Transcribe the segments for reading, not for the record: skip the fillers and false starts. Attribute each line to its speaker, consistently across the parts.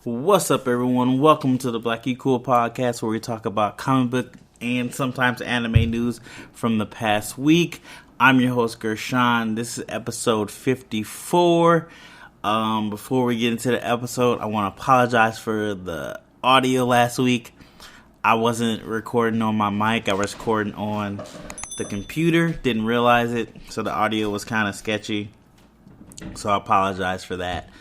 Speaker 1: What's up, everyone? Welcome to the BLACKGEEKCOOL podcast, where we talk about comic book and sometimes anime news from the past week. I'm your host, Gershon. This is episode 54. Before we get into the episode, I want to apologize for the audio last week. I wasn't recording on my mic. I was recording on the computer. Didn't realize it, so the audio was kind of sketchy. So I apologize for that.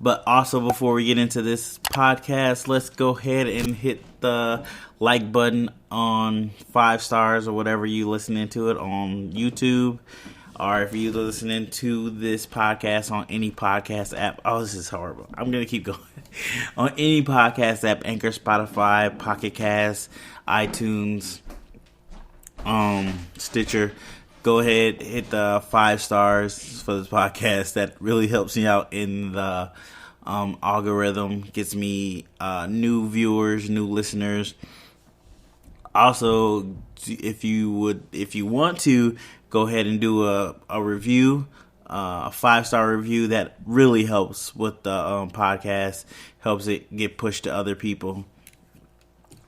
Speaker 1: But also, before we get into this podcast, let's go ahead and hit the like button on 5 stars or whatever you listening to it on YouTube. Or if you're listening to this podcast on any podcast app. Oh, this is horrible. I'm going to keep going. On any podcast app, Anchor, Spotify, Pocket Cast, iTunes, Stitcher. Go ahead, hit the 5 stars for this podcast. That really helps me out in the algorithm. Gets me new viewers, new listeners. Also, if you want to, go ahead and do a review, a 5-star review. That really helps with the podcast. Helps it get pushed to other people.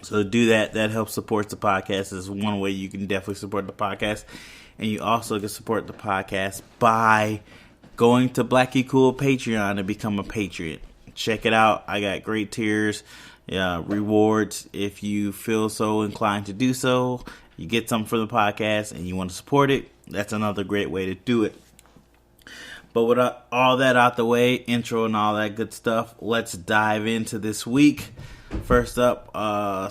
Speaker 1: So do that. That helps support the podcast. Is one way you can definitely support the podcast. And you also can support the podcast by going to BLACKGEEKCOOL Patreon and become a Patriot. Check it out. I got great tiers, rewards. If you feel so inclined to do so, you get something for the podcast and you want to support it, that's another great way to do it. But with all that out the way, intro and all that good stuff, let's dive into this week. First up,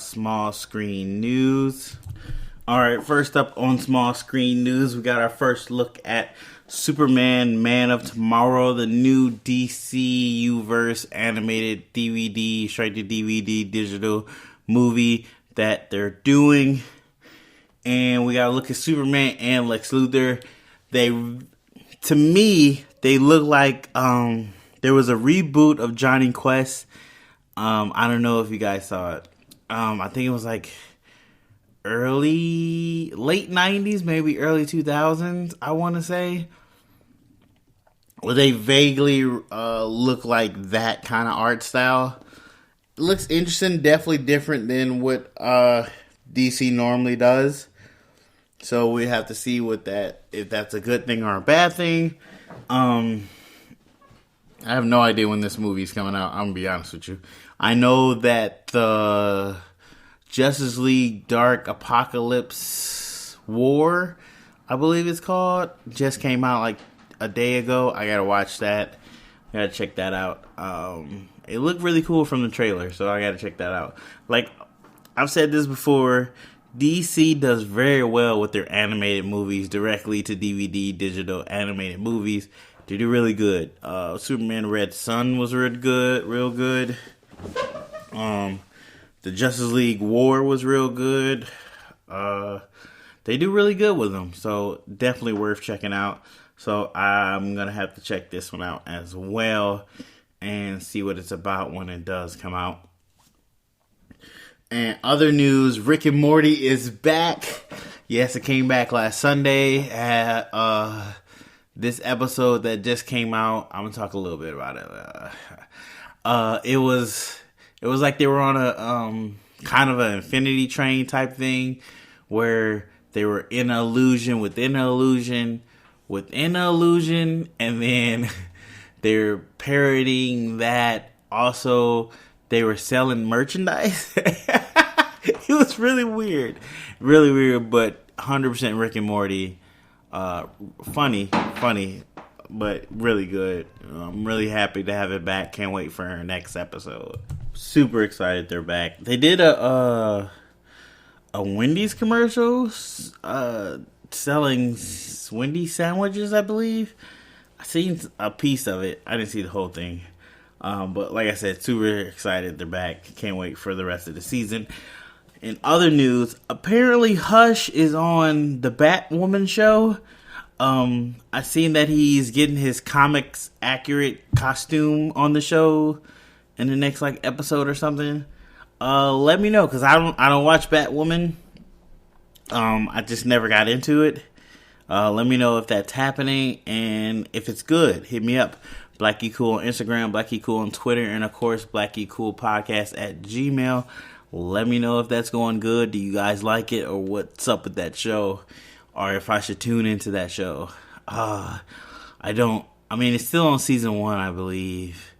Speaker 1: small screen news. Alright, first up on small screen news, we got our first look at Superman Man of Tomorrow, the new DCU-verse animated DVD, straight to DVD digital movie that they're doing. And we got to look at Superman and Lex Luthor. To me, they look like there was a reboot of Johnny Quest. I don't know if you guys saw it. I think it was like late 90s, maybe early 2000s, I want to say. Well, they vaguely look like that kind of art style. It looks interesting, definitely different than what DC normally does. So we have to see if that's a good thing or a bad thing. I have no idea when this movie's coming out, I'm going to be honest with you. I know that the Justice League Dark Apocalypse War, I believe it's called, just came out like a day ago. I gotta watch that. I gotta check that out. It looked really cool from the trailer, so I gotta check that out. Like, I've said this before, DC does very well with their animated movies, directly to DVD, digital animated movies. They do really good. Superman Red Sun was real good. The Justice League War was real good. They do really good with them, so definitely worth checking out. So I'm going to have to check this one out as well and see what it's about when it does come out. And other news, Rick and Morty is back. Yes, it came back last Sunday. This episode that just came out, I'm going to talk a little bit about it. It was like they were on a kind of an infinity train type thing where they were in an illusion within an illusion within an illusion, and then they're parodying that. Also, they were selling merchandise. It was really weird, but 100% Rick and Morty. Funny, but really good. I'm really happy to have it back. Can't wait for our next episode. Super excited they're back. They did a Wendy's commercial selling Wendy's sandwiches, I believe. I seen a piece of it. I didn't see the whole thing. But like I said, super excited they're back. Can't wait for the rest of the season. In other news, apparently Hush is on the Batwoman show. I seen that he's getting his comics accurate costume on the show in the next episode or something. Let me know, because I don't watch Batwoman. I just never got into it. Let me know if that's happening and if it's good. Hit me up. BlackGeekCool on Instagram, BlackGeekCool on Twitter, and of course, BlackGeekCoolPodcast at Gmail. Let me know if that's going good. Do you guys like it, or what's up with that show, or if I should tune into that show? It's still on season 1, I believe,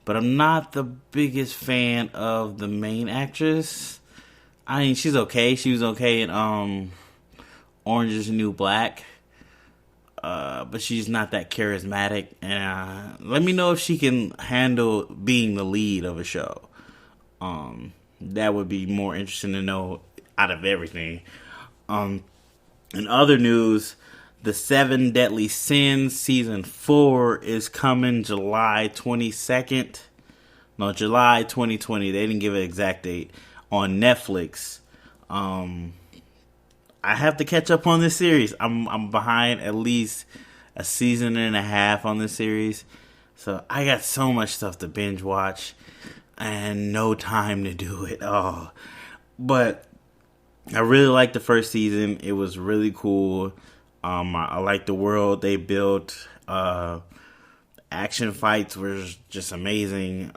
Speaker 1: but I'm not the biggest fan of the main actress. I mean, she's okay. She was okay in Orange is the New Black, but she's not that charismatic. And let me know if she can handle being the lead of a show. That would be more interesting to know out of everything. In other news, The 7 Deadly Sins Season 4 is coming July 22nd. No, July 2020. They didn't give an exact date. On Netflix. I have to catch up on this series. I'm behind at least a season and a half on this series. So I got so much stuff to binge watch and no time to do it all. But I really liked the first season. It was really cool. I like the world they built. Action fights were just amazing.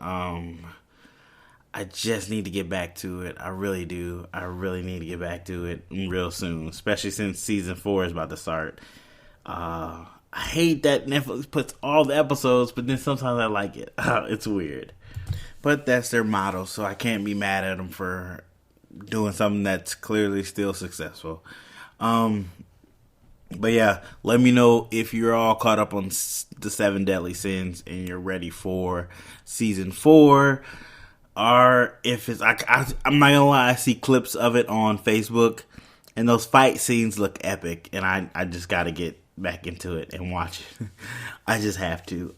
Speaker 1: I just need to get back to it. I really do. I really need to get back to it real soon, especially since season 4 is about to start. I hate that Netflix puts all the episodes, but then sometimes I like it. It's weird. But that's their motto, so I can't be mad at them for doing something that's clearly still successful. But yeah, let me know if you're all caught up on the 7 Deadly Sins and you're ready for season 4. Or if it's, I'm not gonna lie, I see clips of it on Facebook, and those fight scenes look epic, and I just gotta get back into it and watch it. I just have to.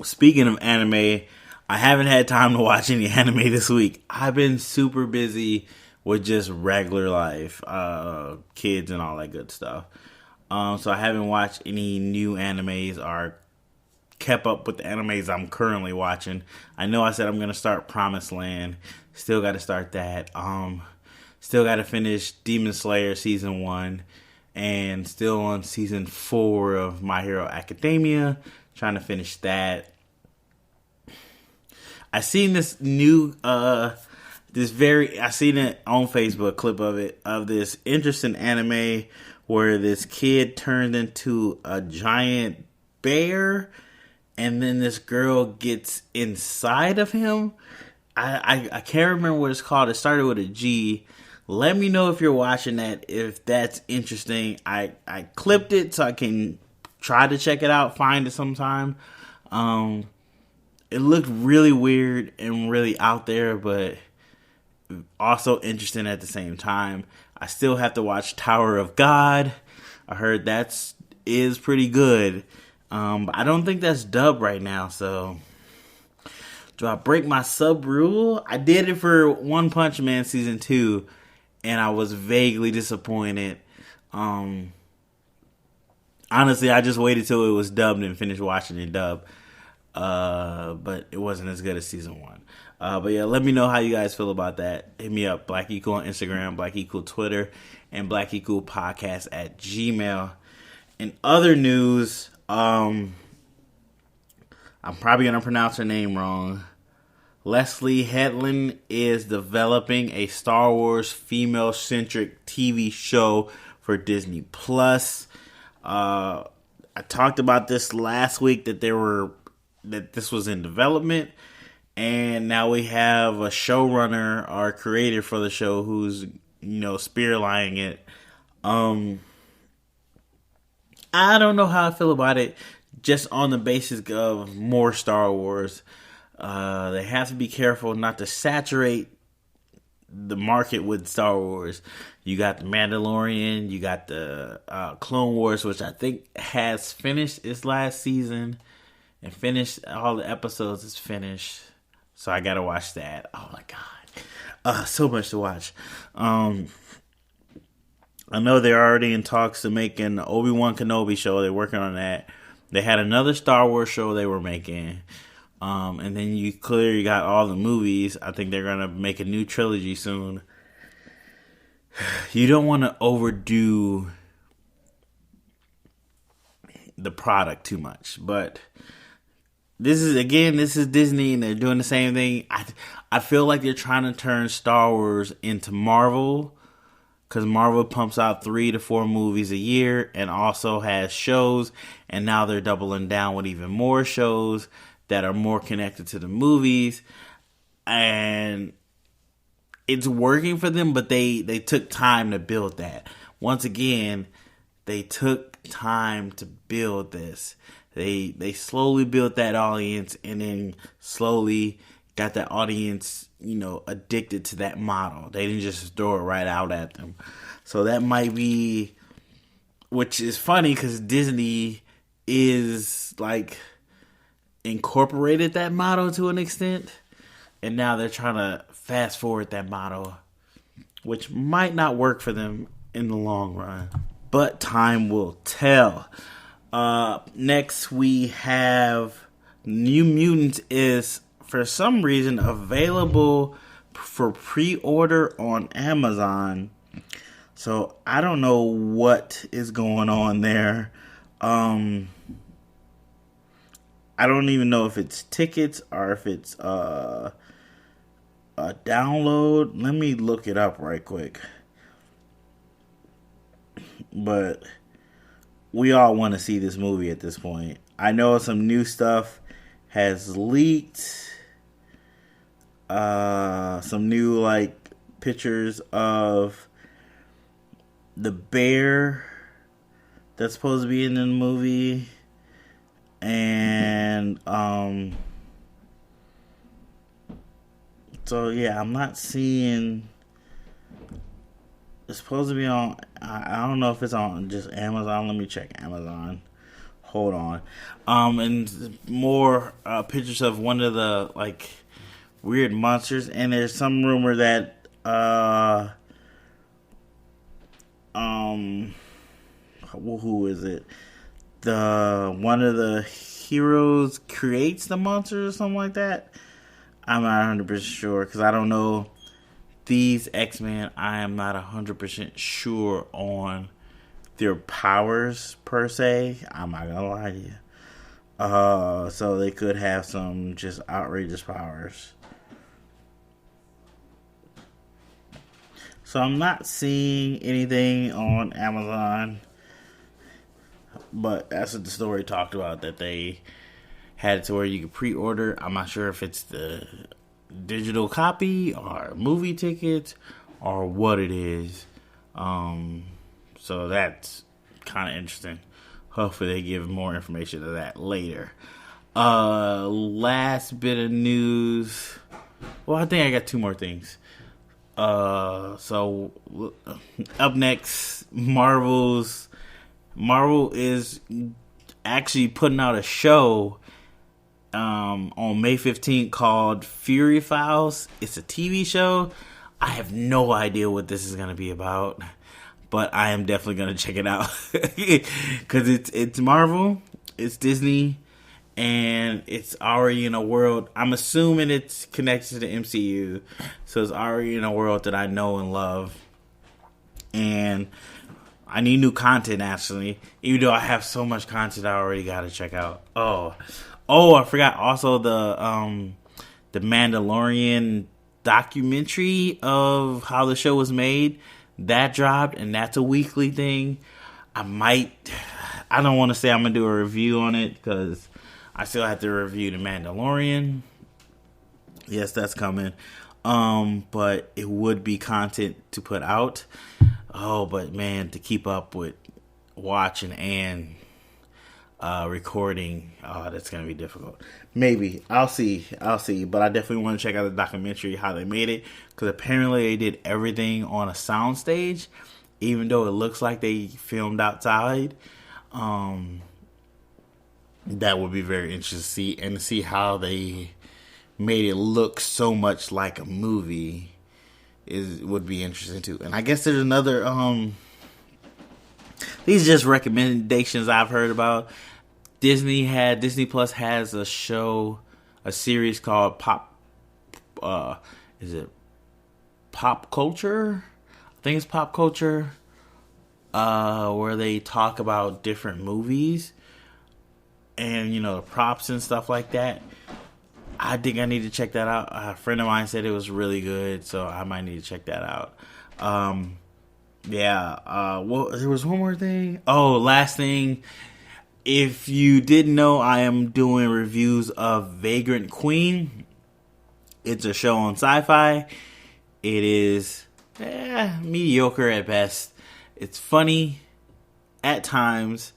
Speaker 1: Speaking of anime, I haven't had time to watch any anime this week. I've been super busy with just regular life, kids and all that good stuff. So I haven't watched any new animes or kept up with the animes I'm currently watching. I know I said I'm going to start Promised Land. Still got to start that. Still got to finish Demon Slayer Season 1. And still on Season 4 of My Hero Academia. Trying to finish that. I seen this new, I seen it on Facebook, clip of it, of this interesting anime where this kid turned into a giant bear, and then this girl gets inside of him. I can't remember what it's called. It started with a G. Let me know if you're watching that, if that's interesting. I clipped it so I can try to check it out, find it sometime. It looked really weird and really out there, but also interesting at the same time. I still have to watch Tower of God. I heard that is pretty good. But I don't think that's dubbed right now, so do I break my sub rule? I did it for One Punch Man Season 2, and I was vaguely disappointed. Honestly, I just waited till it was dubbed and finished watching it dubbed. But it wasn't as good as Season 1. But yeah, let me know how you guys feel about that. Hit me up, BlackGeekCool on Instagram, BlackGeekCool Twitter, and BlackGeekCoolPodcast at Gmail. In other news, I'm probably going to pronounce her name wrong. Leslye Headland is developing a Star Wars female-centric TV show for Disney+. I talked about this last week that this was in development, and now we have a showrunner or creator for the show who's, spearlining it. I don't know how I feel about it, just on the basis of more Star Wars. They have to be careful not to saturate the market with Star Wars. You got the Mandalorian, you got the Clone Wars, which I think has finished its last season and finished all the episodes. It's finished, so I gotta watch that. Oh my god, so much to watch. I know they're already in talks to make an Obi-Wan Kenobi show. They're working on that. They had another Star Wars show they were making. And then you clearly got all the movies. I think they're going to make a new trilogy soon. You don't want to overdo the product too much. But this is Disney, and they're doing the same thing. I feel like they're trying to turn Star Wars into Marvel, because Marvel pumps out 3 to 4 movies a year and also has shows, and now they're doubling down with even more shows that are more connected to the movies, and it's working for them. But they took time to build that. Once again, they took time to build this. They slowly built that audience, and then slowly got that audience, addicted to that model. They didn't just throw it right out at them. So that might be, which is funny because Disney is like incorporated that model to an extent, and now they're trying to fast forward that model, which might not work for them in the long run. But time will tell. Next we have New Mutants is for some reason available for pre-order on Amazon. So I don't know what is going on there. I don't even know if it's tickets or if it's a download. Let me look it up right quick. But we all want to see this movie at this point. I know some new stuff has leaked. Some new pictures of the bear that's supposed to be in the movie, and so yeah, I'm not seeing. It's supposed to be on. I don't know if it's on just Amazon. Let me check Amazon. Hold on. And more pictures of one of the weird monsters, and there's some rumor that who is it? One of the heroes creates the monster or something like that. I'm not 100% sure because I don't know these X-Men. I am not 100% sure on their powers per se. I'm not gonna lie to you. So they could have some just outrageous powers. So I'm not seeing anything on Amazon, but that's what the story talked about, that they had it to where you could pre-order. I'm not sure if it's the digital copy or movie tickets or what it is. So that's kind of interesting. Hopefully they give more information to that later. Last bit of news. Well, I think I got 2 more things. So up next, Marvel is actually putting out a show on May 15th called Fury Files. It's a TV show. I have no idea what this is going to be about, but I am definitely going to check it out because it's Marvel, it's Disney, and it's already in a world. I'm assuming it's connected to the MCU, so it's already in a world that I know and love. And I need new content, actually, even though I have so much content I already got to check out. Oh, I forgot also the Mandalorian documentary of how the show was made. That dropped, and that's a weekly thing. I don't want to say I'm going to do a review on it because I still have to review the Mandalorian. Yes, that's coming. But it would be content to put out. Oh, but man, to keep up with watching and recording, that's going to be difficult. Maybe. I'll see. But I definitely want to check out the documentary, how they made it. Because apparently they did everything on a soundstage. Even though it looks like they filmed outside. That would be very interesting to see. And to see how they made it look so much like a movie would be interesting too. And I guess there's another these are just recommendations I've heard about. Disney Plus has a series called is it Pop Culture? I think it's Pop Culture, where they talk about different movies. and the props and stuff like that. I think I need to check that out. A friend of mine said it was really good, so I might need to check that out. Well, there was one more thing. Oh, last thing. If you didn't know, I am doing reviews of Vagrant Queen. It's a show on Sci-Fi. It is mediocre at best. It's funny at times.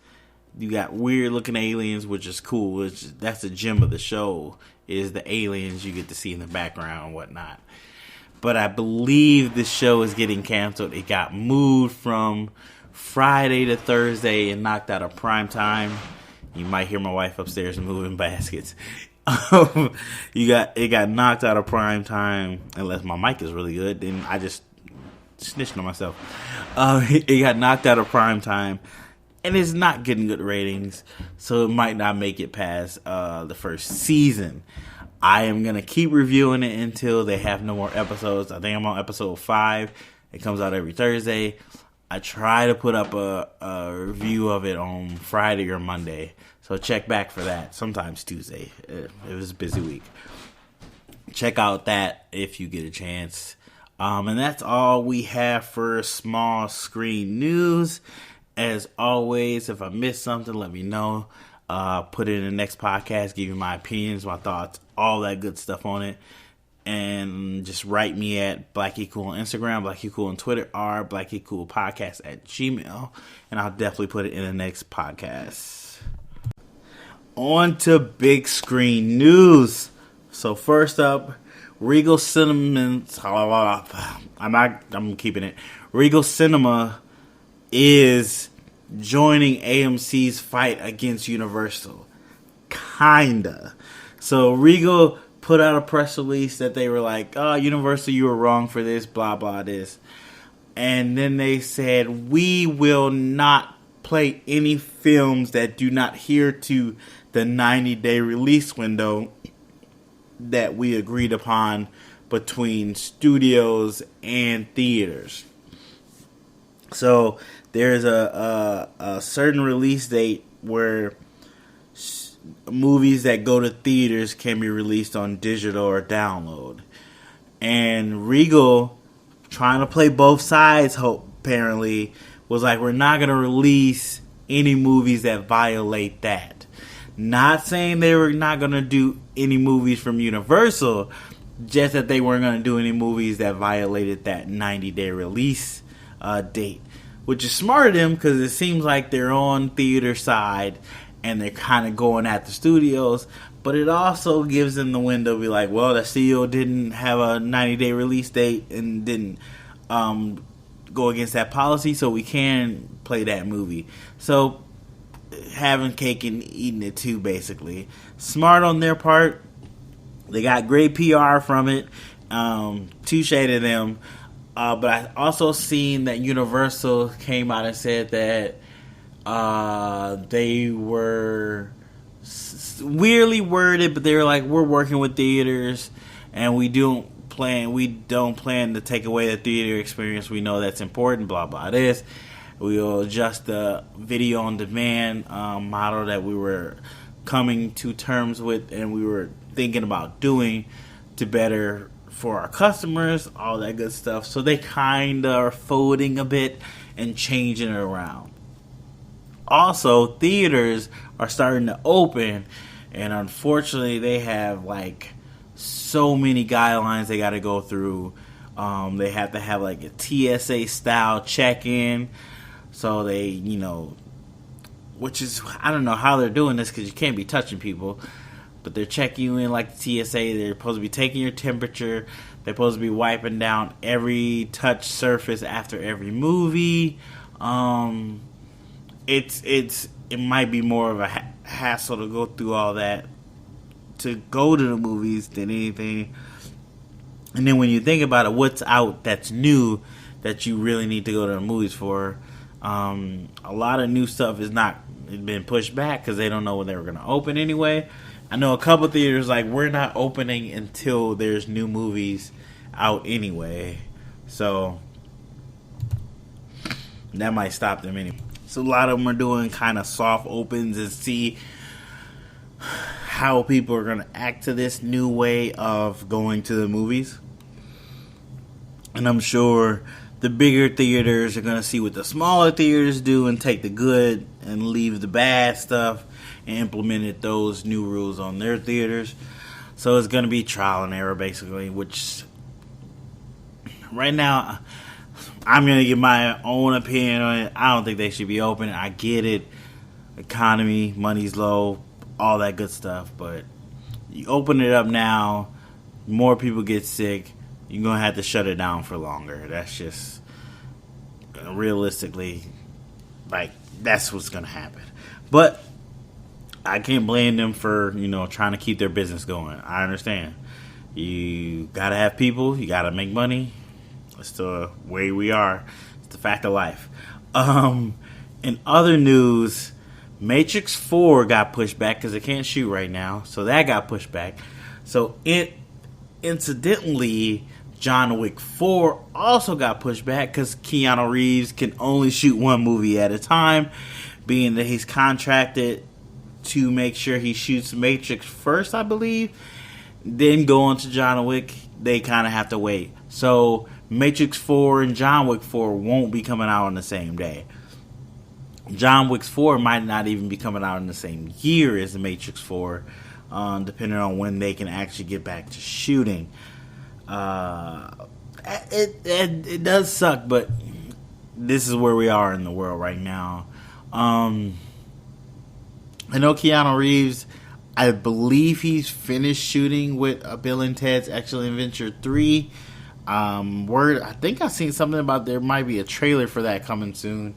Speaker 1: You got weird looking aliens, which is cool. That's the gem of the show, is the aliens you get to see in the background and whatnot. But I believe the show is getting canceled. It got moved from Friday to Thursday and knocked out of prime time. You might hear my wife upstairs moving baskets. It got knocked out of prime time. Unless my mic is really good, then I just snitched on myself. It got knocked out of prime time, and it's not getting good ratings, so it might not make it past the first season. I am gonna keep reviewing it until they have no more episodes. I think I'm on episode 5. It comes out every Thursday. I try to put up a review of it on Friday or Monday, so check back for that. Sometimes Tuesday. It was a busy week. Check out that if you get a chance. And that's all we have for small screen news. As always, if I missed something, let me know. Put it in the next podcast, give you my opinions, my thoughts, all that good stuff on it. And just write me at BLACKGEEKCOOL on Instagram, BLACKGEEKCOOL on Twitter, or BLACKGEEKCOOLpodcast at Gmail. And I'll definitely put it in the next podcast. On to big screen news. So first up, Regal Cinemas. I'm keeping it. Regal Cinema is joining AMC's fight against Universal. Kinda. So Regal put out a press release that they were like, oh, Universal, you were wrong for this, blah, blah, this. And then they said, we will not play any films that do not adhere to the 90-day release window that we agreed upon between studios and theaters. So there's a certain release date where movies that go to theaters can be released on digital or download. And Regal, trying to play both sides, apparently, was like, we're not going to release any movies that violate that. Not saying they were not going to do any movies from Universal, just that they weren't going to do any movies that violated that 90-day release date. Which is smart of them, because it seems like they're on theater side and they're kind of going at the studios. But it also gives them the window to be like, well, the studio didn't have a 90-day release date and didn't go against that policy, so we can play that movie. So having cake and eating it too, basically. Smart on their part. They got great PR from it. Touche to them. But I also seen that Universal came out and said that they were weirdly worded, but they were like, we're working with theaters and we don't plan to take away the theater experience. We know that's important, blah, blah, this. We'll adjust the video on demand model that we were coming to terms with and we were thinking about doing to better for our customers, all that good stuff. So they kind of are folding a bit and changing it around. Also, theaters are starting to open, and unfortunately they have like so many guidelines they got to go through. They have to have like a TSA style check-in. So they, which is, I don't know how they're doing this because you can't be touching people. But they're checking you in like the TSA. They're supposed to be taking your temperature. They're supposed to be wiping down every touch surface after every movie. It might be more of a hassle to go through all that to go to the movies than anything. And then when you think about it, what's out that's new that you really need to go to the movies for? A lot of new stuff it's been pushed back because they don't know when they were going to open anyway. I know a couple theaters like we're not opening until there's new movies out anyway, so that might stop them anyway. So a lot of them are doing kind of soft opens and see how people are going to act to this new way of going to the movies. And I'm sure the bigger theaters are going to see what the smaller theaters do and take the good and leave the bad stuff and implement those new rules on their theaters. So it's going to be trial and error, basically, which right now I'm going to give my own opinion on it. I don't think they should be open. I get it. Economy, money's low, all that good stuff. But you open it up now, more people get sick, you're going to have to shut it down for longer. That's just, realistically, like, that's what's going to happen. But I can't blame them for, trying to keep their business going. I understand. You got to have people. You got to make money. It's the way we are. It's the fact of life. In other news, Matrix 4 got pushed back because it can't shoot right now. So that got pushed back. So incidentally, John Wick 4 also got pushed back because Keanu Reeves can only shoot one movie at a time, being that he's contracted to make sure he shoots Matrix first, I believe, then go on to John Wick. They kind of have to wait. So Matrix 4 and John Wick 4 won't be coming out on the same day. John Wick 4 might not even be coming out in the same year as the Matrix 4, depending on when they can actually get back to shooting. It does suck, but this is where we are in the world right now. I know Keanu Reeves, I believe he's finished shooting with Bill and Ted's Excellent Adventure 3. I think I've seen something about there might be a trailer for that coming soon,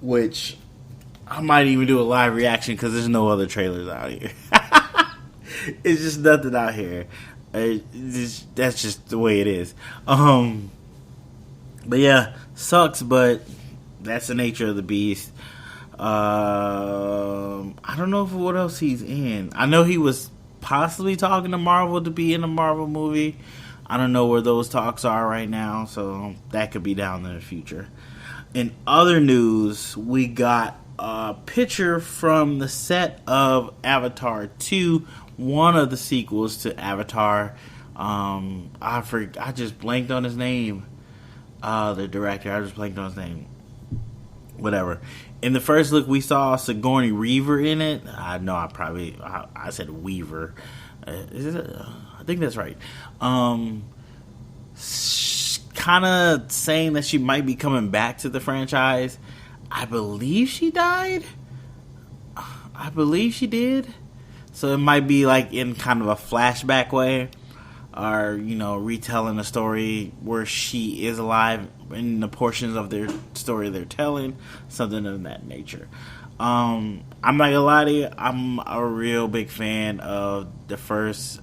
Speaker 1: which I might even do a live reaction because there's no other trailers out here. It's just nothing out here. That's just the way it is. But yeah, sucks, but that's the nature of the beast. I don't know what else he's in. I know he was possibly talking to Marvel to be in a Marvel movie. I don't know where those talks are right now, so that could be down in the future. In other news, we got a picture from the set of Avatar 2, one of the sequels to Avatar. I just blanked on his name. The director, I just blanked on his name. Whatever. In the first look, we saw Sigourney Weaver in it. I know I said Weaver. I think that's right. Kind of saying that she might be coming back to the franchise. I believe she died. I believe she did. So it might be like in kind of a flashback way, or retelling a story where she is alive in the portions of their story they're telling, something of that nature. I'm not gonna lie to you, I'm a real big fan of the first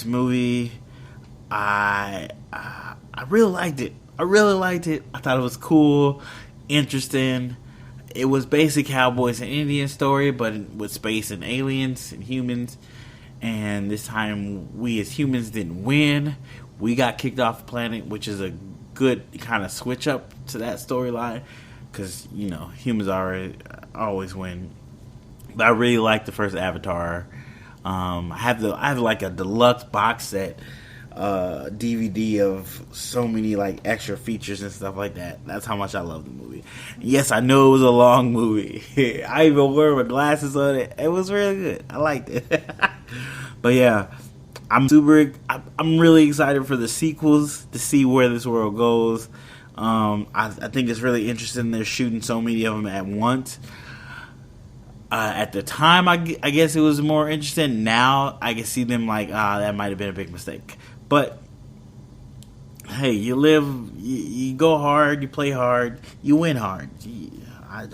Speaker 1: movie. I really liked it. I thought it was cool, interesting. It was basic cowboys and Indian story, but with space and aliens and humans. And this time, we as humans didn't win. We got kicked off the planet, which is a good kind of switch up to that storyline, because humans always win. But I really like the first Avatar. I have like a deluxe box set DVD of so many like extra features and stuff like that. That's how much I love the movie. Yes, I know it was a long movie. I even wore my glasses on it. It was really good. I liked it. But yeah, I'm really excited for the sequels to see where this world goes. I think it's really interesting they're shooting so many of them at once. At the time, I guess it was more interesting. Now I can see them like, that might have been a big mistake. But hey, you go hard, you play hard, you win hard,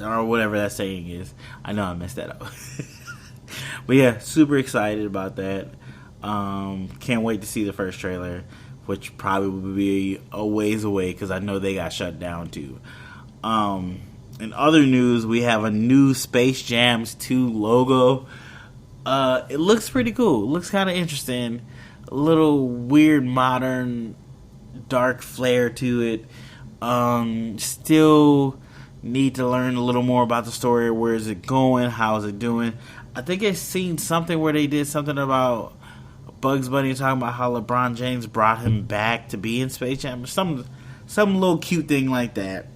Speaker 1: or whatever that saying is. I know I messed that up. But yeah, super excited about that. Can't wait to see the first trailer, which probably will be a ways away because I know they got shut down too. In other news, we have a new Space Jams 2 logo. It looks pretty cool. It looks kind of interesting. A little weird, modern, dark flair to it. Still need to learn a little more about the story. Where is it going? How is it doing? I think I've seen something where they did something about Bugs Bunny talking about how LeBron James brought him back to be in Space Jam. Some little cute thing like that.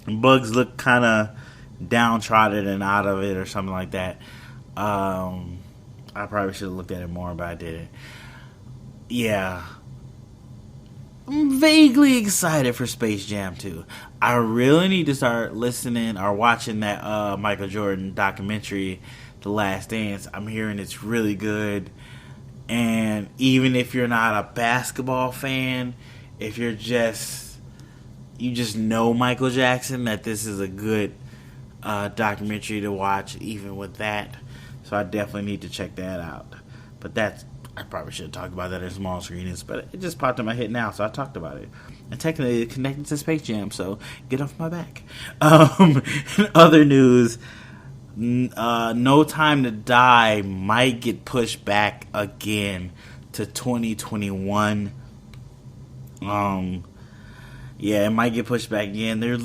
Speaker 1: Bugs looked kind of downtrodden and out of it or something like that. I probably should have looked at it more, but I didn't. Yeah. I'm vaguely excited for Space Jam 2. I really need to start listening or watching that Michael Jordan documentary, The Last Dance. I'm hearing it's really good. And even if you're not a basketball fan, if you just know Michael Jackson, that this is a good documentary to watch, even with that. So I definitely need to check that out. But I probably should have talked about that in small screenings, but it just popped in my head now, so I talked about it. And technically it's connected to Space Jam, so get off my back. In other news, No Time to Die might get pushed back again to 2021. Yeah, it might get pushed back again. They're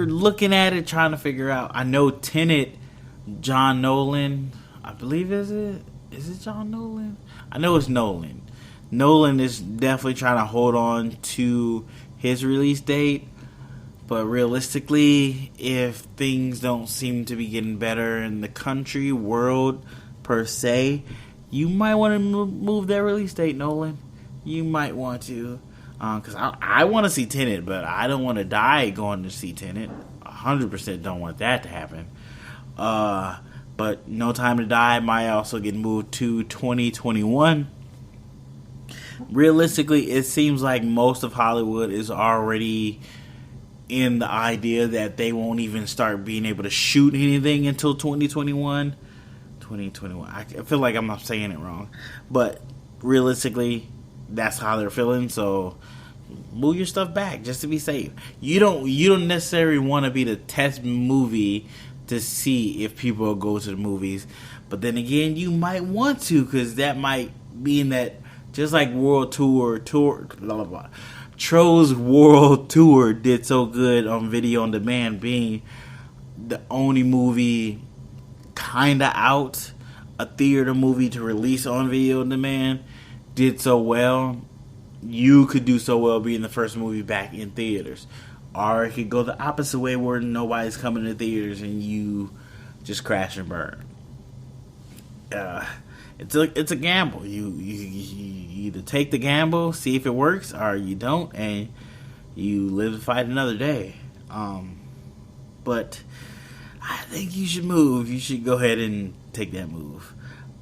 Speaker 1: looking at it, trying to figure out. I know Tenet, John Nolan, I believe is it John Nolan? I know it's Nolan. Nolan is definitely trying to hold on to his release date, but realistically, if things don't seem to be getting better in the country, world per se, you might want to move that release date, Nolan. You might want to. Because I want to see Tenet, but I don't want to die going to see Tenet. 100% don't want that to happen. But No Time to Die might also get moved to 2021. Realistically, it seems like most of Hollywood is already in the idea that they won't even start being able to shoot anything until 2021. 2021. I feel like I'm not saying it wrong. But realistically, that's how they're feeling, so move your stuff back just to be safe. You don't necessarily want to be the test movie to see if people will go to the movies, but then again, you might want to, because that might mean that just like World Tour blah blah blah, Troll's World Tour did so good on video on demand, being the only movie kinda out, a theater movie to release on video on demand, did so well. You could do so well being the first movie back in theaters. Or it could go the opposite way where nobody's coming to theaters and you just crash and burn. It's a gamble. You either take the gamble, see if it works, or you don't, and you live to fight another day. But I think you should move. You should go ahead and take that move.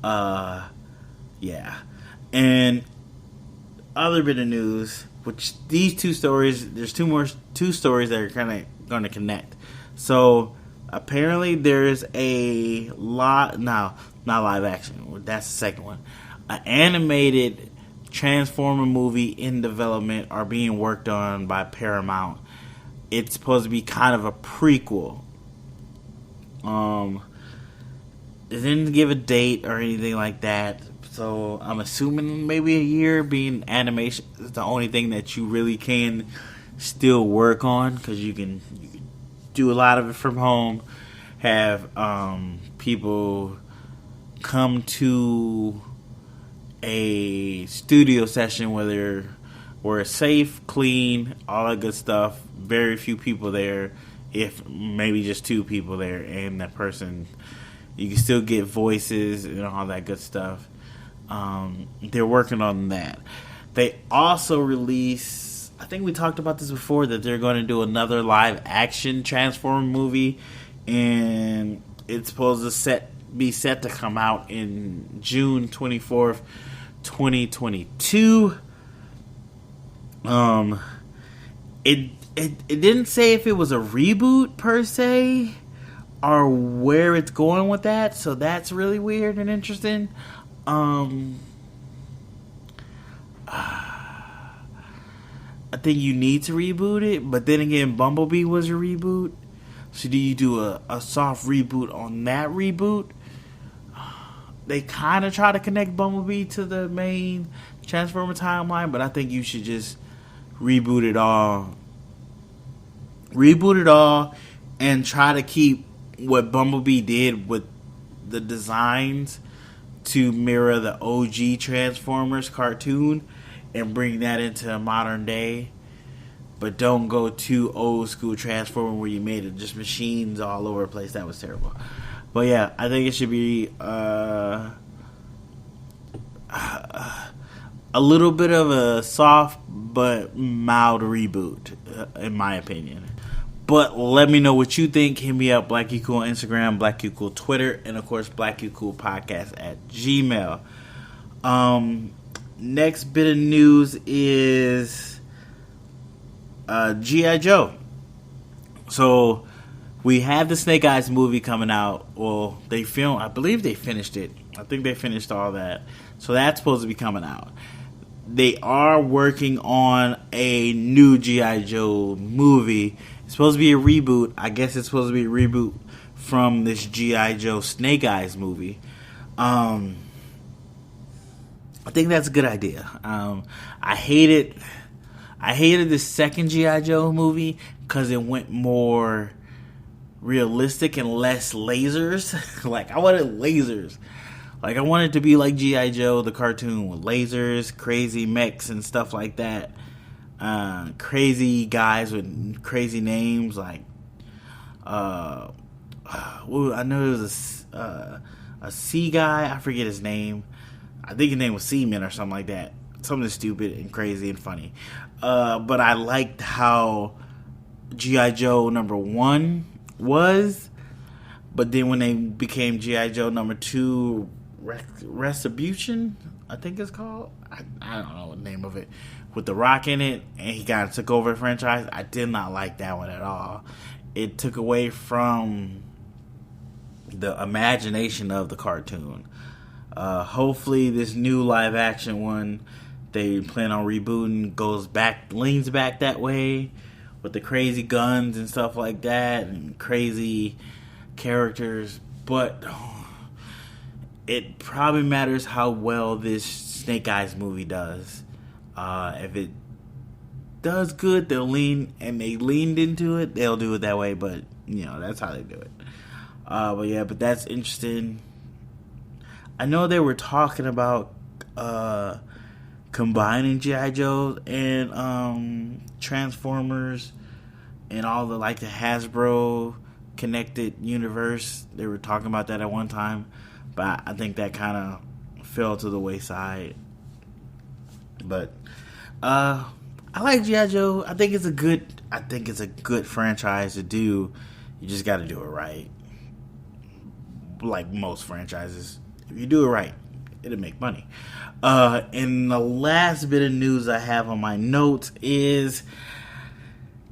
Speaker 1: Yeah. And other bit of news, which these two stories, there's two stories that are kind of going to connect. So apparently there's a lot, not live action, that's the second one, an animated Transformer movie in development or being worked on by Paramount. It's supposed to be kind of a prequel. They didn't give a date or anything like that. So I'm assuming maybe a year, being animation is the only thing that you really can still work on, because you can do a lot of it from home. Have people come to a studio session where it's safe, clean, all that good stuff. Very few people there, if maybe just two people there, and that person, you can still get voices and all that good stuff. They're working on that. They also release, I think we talked about this before, that they're going to do another live action Transformer movie, and it's supposed to be set to come out in June 24th, 2022. It didn't say if it was a reboot per se or where it's going with that, so that's really weird and interesting. I think you need to reboot it, but then again, Bumblebee was a reboot. So do you do a soft reboot on that reboot? They kind of try to connect Bumblebee to the main Transformer timeline, but I think you should just reboot it all reboot it all and try to keep what Bumblebee did with the designs to mirror the OG Transformers cartoon and bring that into modern day. But don't go too old school Transformer where you made it just machines all over the place. That was terrible. But yeah, I think it should be a little bit of a soft but mild reboot, in my opinion. But let me know what you think. Hit me up, BlackGeekCool on Instagram, BlackGeekCool Twitter, and of course, BlackGeekCool Podcast at Gmail. Next bit of news is G.I. Joe. So we have the Snake Eyes movie coming out. Well, I believe they finished it. I think they finished all that. So that's supposed to be coming out. They are working on a new G.I. Joe movie. It's supposed to be a reboot. I guess it's supposed to be a reboot from this G.I. Joe Snake Eyes movie. I think that's a good idea. I hated the second G.I. Joe movie because it went more realistic and less lasers. Like, I wanted lasers. Like, I wanted to be like G.I. Joe, the cartoon, with lasers, crazy mechs and stuff like that. Crazy guys with crazy names, like, I know it was a sea guy. I forget his name. I think his name was Seaman or something like that. Something stupid and crazy and funny. But I liked how G.I. Joe _1 was. But then when they became G.I. Joe #2, Retribution, I think it's called. I don't know the name of it. With The Rock in it, and he kind of took over the franchise. I did not like that one at all. It took away from the imagination of the cartoon. Hopefully this new live action one they plan on rebooting leans back that way with the crazy guns and stuff like that and crazy characters. But it probably matters how well this Snake Eyes movie does. If it does good, they leaned into it, they'll do it that way. But that's how they do it. But that's interesting. I know they were talking about combining G.I. Joe and Transformers and all the Hasbro connected universe. They were talking about that at one time, but I think that kind of fell to the wayside. But I like G.I. Joe. I think it's a good franchise to do. You just got to do it right. Like most franchises, if you do it right, it'll make money. And the last bit of news I have on my notes is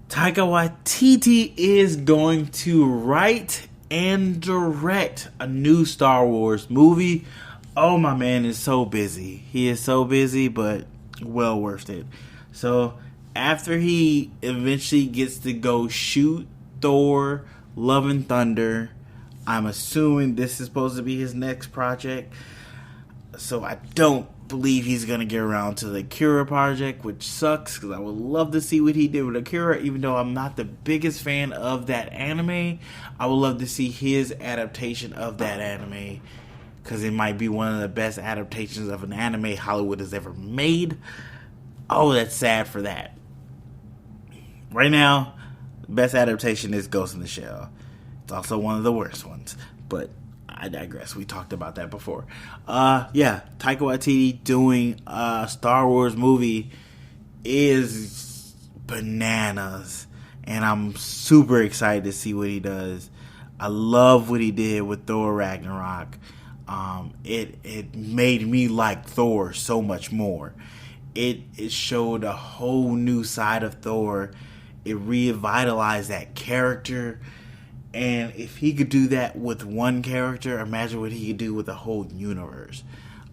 Speaker 1: Taika Waititi is going to write and direct a new Star Wars movie. Oh, my man is so busy. He is so busy, but well worth it. So after he eventually gets to go shoot Thor, Love and Thunder, I'm assuming this is supposed to be his next project. So I don't believe he's going to get around to the Akira project, which sucks because I would love to see what he did with Akira. Even though I'm not the biggest fan of that anime, I would love to see his adaptation of that anime because it might be one of the best adaptations of an anime Hollywood has ever made. Oh, that's sad for that. Right now, the best adaptation is Ghost in the Shell. It's also one of the worst ones, but I digress. We talked about that before. Taika Waititi doing a Star Wars movie is bananas, and I'm super excited to see what he does. I love what he did with Thor Ragnarok. It made me like Thor so much more. It showed a whole new side of Thor. It revitalized that character. And if he could do that with one character, imagine what he could do with a whole universe.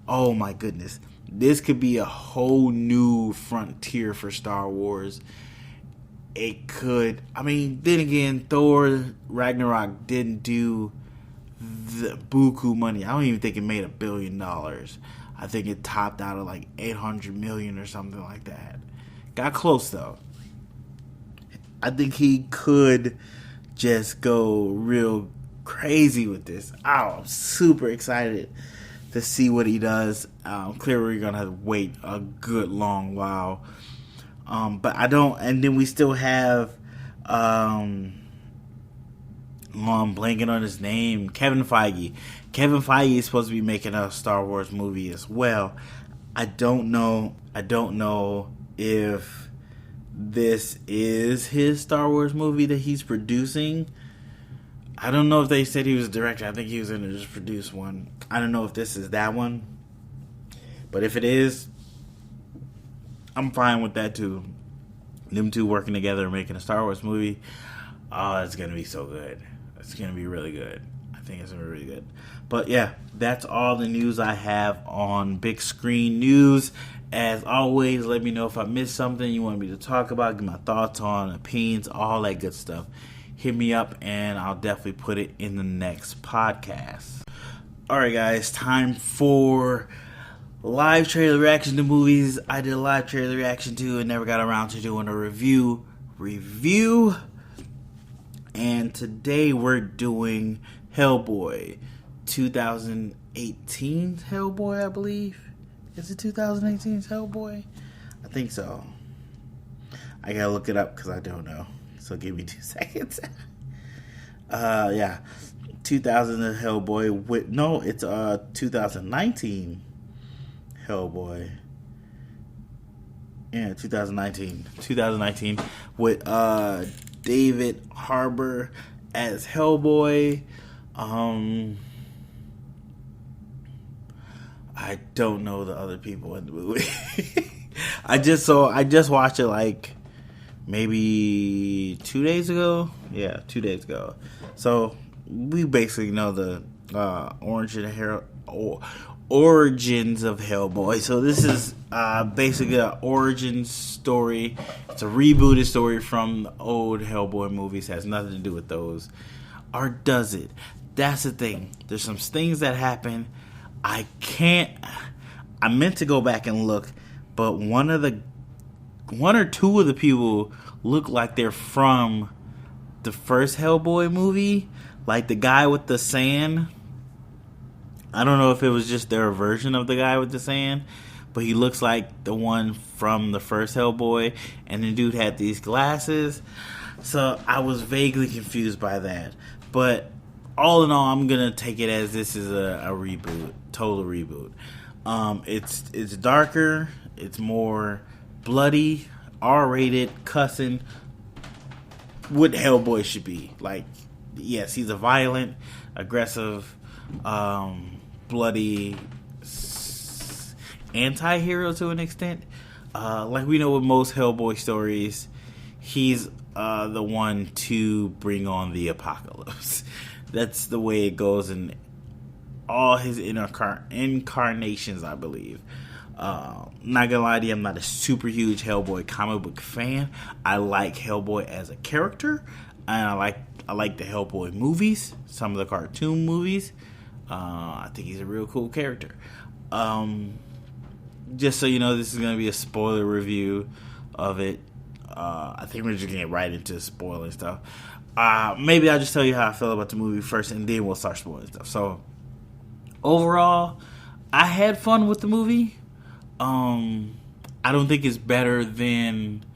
Speaker 1: Oh my goodness. This could be a whole new frontier for Star Wars. It could. I mean, then again, Thor Ragnarok didn't do the buku money. I don't even think it made $1 billion. I think it topped out at like 800 million or something like that. Got close though. I think he could just go real crazy with this. Oh, I'm super excited to see what he does. Clearly, we're gonna have to wait a good long while. But I don't. And then we still have. I'm blanking on his name. Kevin Feige. Kevin Feige is supposed to be making a Star Wars movie as well. I don't know if this is his Star Wars movie that he's producing. I don't know if they said he was a director. I think he was going to just produce one. I don't know if this is that one. But if it is, I'm fine with that too. Them two working together and making a Star Wars movie. Oh, it's going to be so good. It's going to be really good. I think it's going to be really good. But yeah, that's all the news I have on Big Screen News. As always, let me know if I missed something you want me to talk about, get my thoughts on, opinions, all that good stuff. Hit me up and I'll definitely put it in the next podcast. Alright guys, time for live trailer reaction to movies I did a live trailer reaction to and never got around to doing a review. And today we're doing Hellboy, 2018 Hellboy, I believe. Is it 2018's Hellboy? I think so. I gotta look it up because I don't know. So give me 2 seconds. Yeah. 2000 Hellboy. No, it's 2019 Hellboy. Yeah, 2019. 2019 with David Harbour as Hellboy. I don't know the other people in the movie. I just watched it like maybe 2 days ago. Yeah, 2 days ago. So we basically know the origins of Hellboy. So this is basically an origin story. It's a rebooted story from the old Hellboy movies. It has nothing to do with those. Or does it? That's the thing. There's some things that happen. I meant to go back and look, but one or two of the people look like they're from the first Hellboy movie. Like the guy with the sand. I don't know if it was just their version of the guy with the sand, but he looks like the one from the first Hellboy, and the dude had these glasses. So I was vaguely confused by that. But all in all, I'm gonna take it as this is a reboot, total reboot. It's darker, it's more bloody, R-rated, cussing. What Hellboy should be. Like, yes, he's a violent, aggressive, bloody anti-hero to an extent. Like we know with most Hellboy stories, he's the one to bring on the apocalypse. That's the way it goes in all his incarnations, I believe. Not gonna lie to you, I'm not a super huge Hellboy comic book fan. I like Hellboy as a character, and I like the Hellboy movies, some of the cartoon movies. I think he's a real cool character. Just so you know, this is gonna be a spoiler review of it. I think we're just gonna get right into spoiling stuff. Maybe I'll just tell you how I feel about the movie first, and then we'll start spoiling stuff. So, overall, I had fun with the movie. I don't think it's better than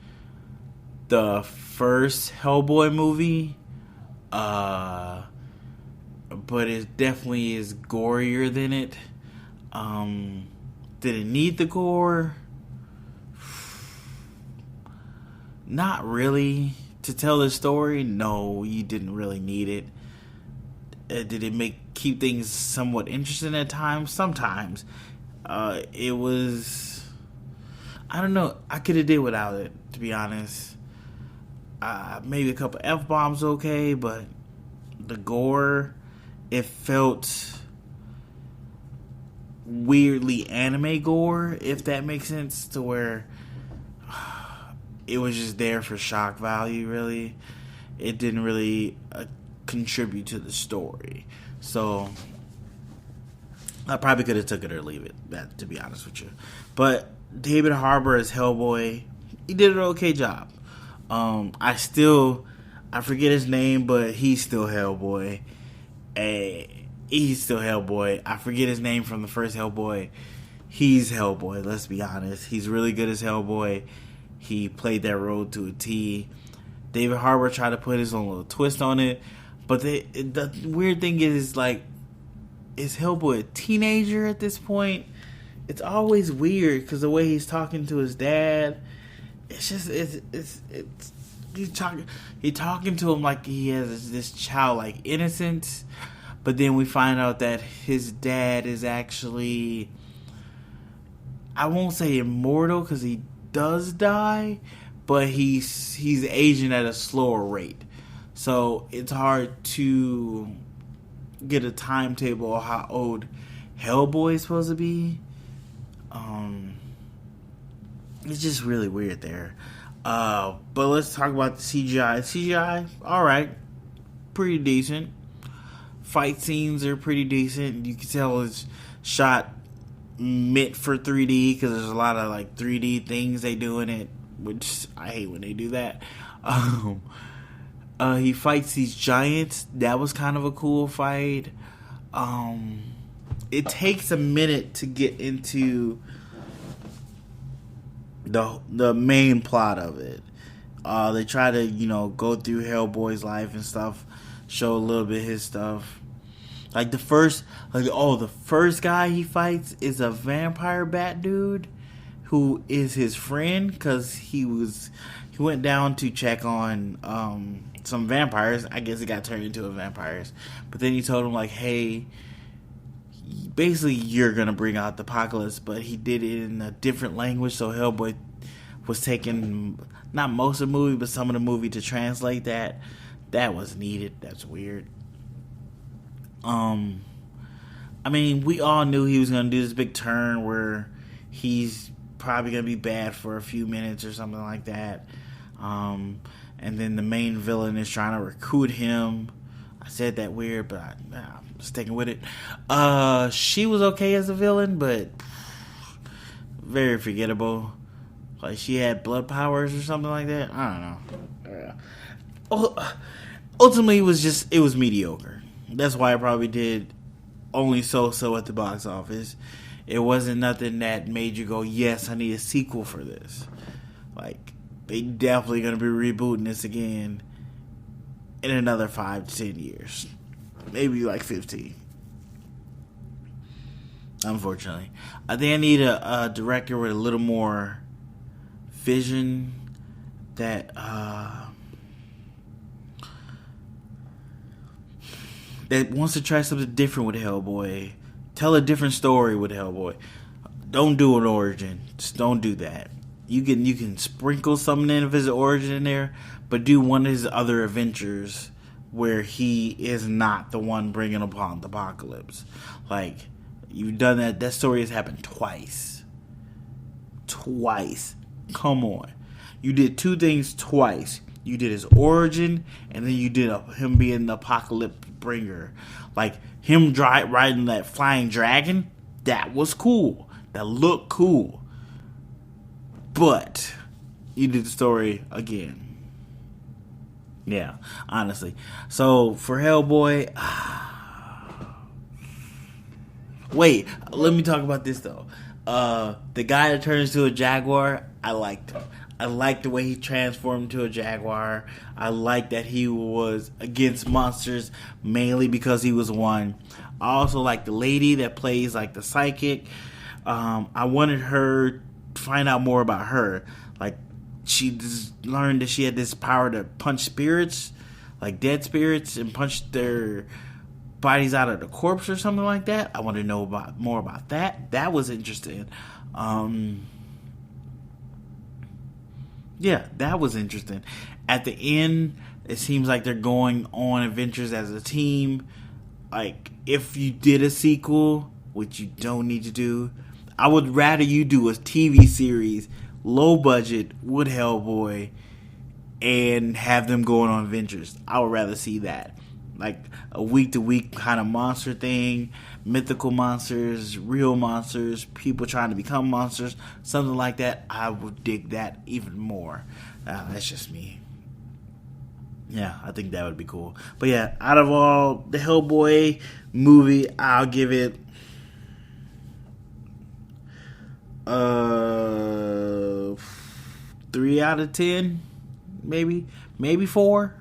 Speaker 1: the first Hellboy movie, but it definitely is gorier than it. Did it need the gore? Not really. To tell the story, no, you didn't really need it. Did it keep things somewhat interesting at times? Sometimes. It was, I don't know, I could have did without it, to be honest. Maybe a couple F-bombs okay, but the gore, it felt weirdly anime gore, if that makes sense, to where it was just there for shock value, really. It didn't really contribute to the story. So I probably could have took it or leave it, that, to be honest with you. But David Harbour as Hellboy, he did an okay job. I forget his name, but he's still Hellboy. He's still Hellboy. I forget his name from the first Hellboy. He's Hellboy, let's be honest. He's really good as Hellboy. He played that role to a T. David Harbour tried to put his own little twist on it. But the weird thing is Hellboy a teenager at this point? It's always weird because the way he's talking to his dad, it's just he's talking to him like he has this childlike innocence, but then we find out that his dad is actually, I won't say immortal because he does die, but he's aging at a slower rate, so it's hard to get a timetable of how old Hellboy is supposed to be. It's just really weird there. But let's talk about the CGI. CGI, alright. Pretty decent. Fight scenes are pretty decent. You can tell it's shot meant for 3D because there's a lot of like 3D things they do in it, which I hate when they do that. He fights these giants. That was kind of a cool fight. It takes a minute to get into the main plot of it. They try to, go through Hellboy's life and stuff, show a little bit of his stuff. Like the first guy he fights is a vampire bat dude who is his friend because he went down to check on some vampires. I guess he got turned into a vampires, but then he told him like, hey, basically you're gonna bring out the apocalypse, but he did it in a different language, so Hellboy was taking not most of the movie but some of the movie to translate that. That was needed. That's weird. I mean, we all knew he was gonna do this big turn where he's probably gonna be bad for a few minutes or something like that, and then the main villain is trying to recruit him. I said that weird, but I'm sticking with it. She was okay as a villain, but very forgettable. Like she had blood powers or something like that. I don't know. Ultimately, it was mediocre. That's why it probably did only so at the box office. It wasn't nothing that made you go, yes, I need a sequel for this. Like, they definitely going to be rebooting this again in another 5 to 10 years. Maybe like 15. Unfortunately. I think I need a director with a little more vision that wants to try something different with Hellboy. Tell a different story with Hellboy. Don't do an origin. Just don't do that. You can sprinkle something of his origin in there, but do one of his other adventures where he is not the one bringing upon the apocalypse. Like, you've done that. That story has happened twice. Come on. You did 2 things twice. You did his origin, and then you did him being the apocalypse bringer. Like, him riding that flying dragon, that was cool. That looked cool. But you did the story again. Yeah, honestly. So, for Hellboy... Wait, let me talk about this, though. The guy that turns into a jaguar, I liked him. I liked the way he transformed into a jaguar. I liked that he was against monsters, mainly because he was one. I also like the lady that plays like the psychic. I wanted her to find out more about her. Like, she just learned that she had this power to punch spirits, like dead spirits, and punch their bodies out of the corpse or something like that. I want to know more about that. That was interesting. Yeah, that was interesting. At the end, it seems like they're going on adventures as a team. Like, if you did a sequel, which you don't need to do, I would rather you do a TV series, low budget, with Hellboy, and have them going on adventures. I would rather see that. Like, a week-to-week kind of monster thing, mythical monsters, real monsters, people trying to become monsters, something like that. I would dig that even more. That's just me. Yeah, I think that would be cool. But yeah, out of all the Hellboy movie, I'll give it 3 out of 10, maybe 4.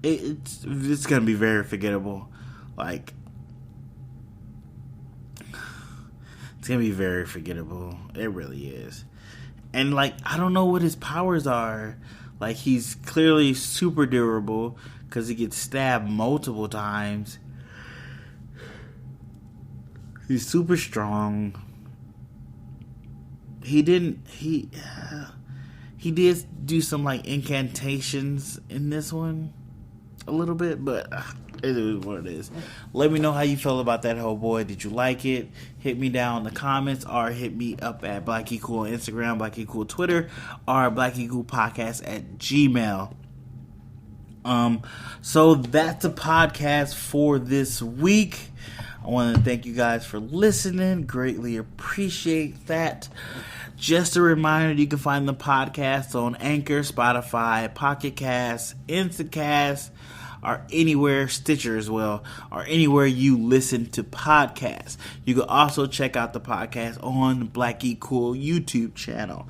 Speaker 1: It's gonna be very forgettable. Like, it's gonna be very forgettable. It really is. And like, I don't know what his powers are. Like, he's clearly super durable because he gets stabbed multiple times. He's super strong. He did do some like incantations in this one a little bit, but it is what it is. Let me know how you felt about that Hellboy. Did you like it? Hit me down in the comments, or hit me up at BLACKGEEKCOOL on Instagram, BLACKGEEKCOOL Twitter, or BLACKGEEKCOOLpodcast@gmail. So that's a podcast for this week. I want to thank you guys for listening. Greatly appreciate that. Just a reminder, you can find the podcast on Anchor, Spotify, Pocket Cast, Instacast, or anywhere, Stitcher as well, or anywhere you listen to podcasts. You can also check out the podcast on the Black Geek Cool YouTube channel.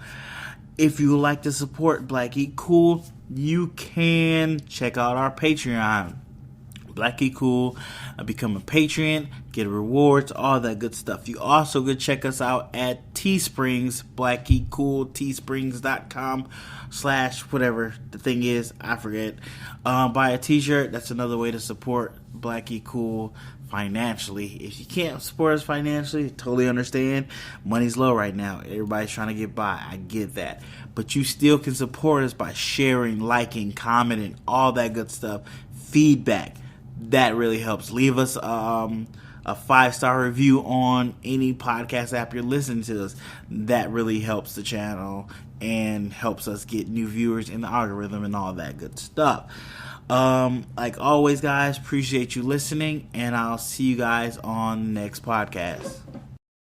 Speaker 1: If you would like to support Black Geek Cool, you can check out our Patreon. Black Geek Cool, become a patron, get rewards, all that good stuff. You also could check us out at Teesprings, Black Geek Cool, teesprings.com/whatever the thing is, I forget. Buy a t-shirt. That's another way to support Black Geek Cool financially. If you can't support us financially, totally understand. Money's low right now. Everybody's trying to get by. I get that. But you still can support us by sharing, liking, commenting, all that good stuff. Feedback. That really helps. Leave us a 5-star review on any podcast app you're listening to us. That really helps the channel and helps us get new viewers in the algorithm and all that good stuff. Like always, guys, appreciate you listening, and I'll see you guys on the next podcast.